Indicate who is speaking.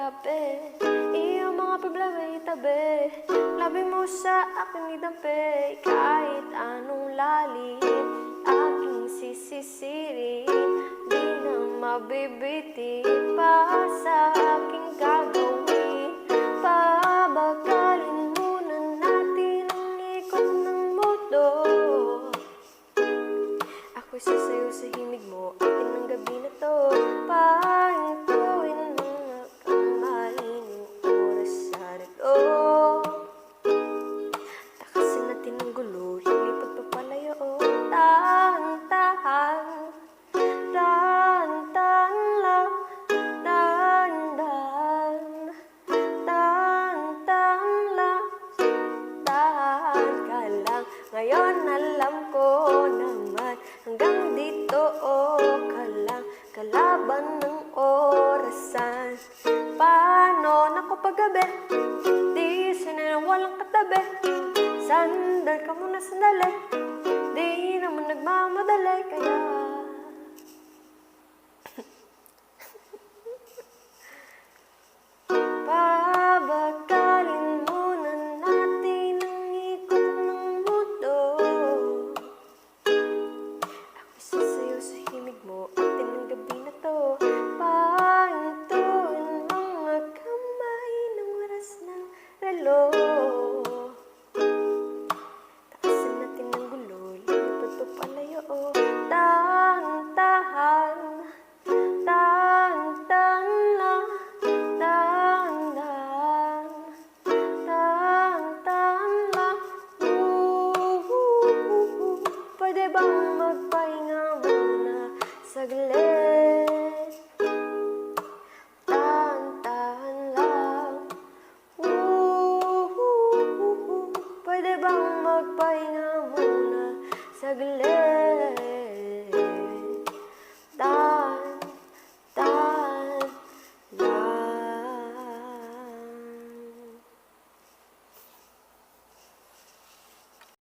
Speaker 1: gabi, iyong mga problema'y itabi. Labi mo sa aking idampi, kahit anong lalim aking sisisirin, di na mabibiti pa sa aking gagawin. Pabagalin muna natin ang ikot ng mundo. Ako'y sasayaw sa himig mo, akin ang gabi na to. Pahintuin mga kamay, yung oras sa relo. Takasin natin ang gulo, hindi pagpapalayo. Dahan-dahan, dahan-dahan lang. Dahan-dahan, dahan-dahan lang. Dahan ka lang, ngayon alam ko naman. Hanggang dito ka lang, kalaban ng orasan. Paano ako paggabi, di sinayang walang katabi. Sandal ka muna sandali, di naman nagmamadali. Kaya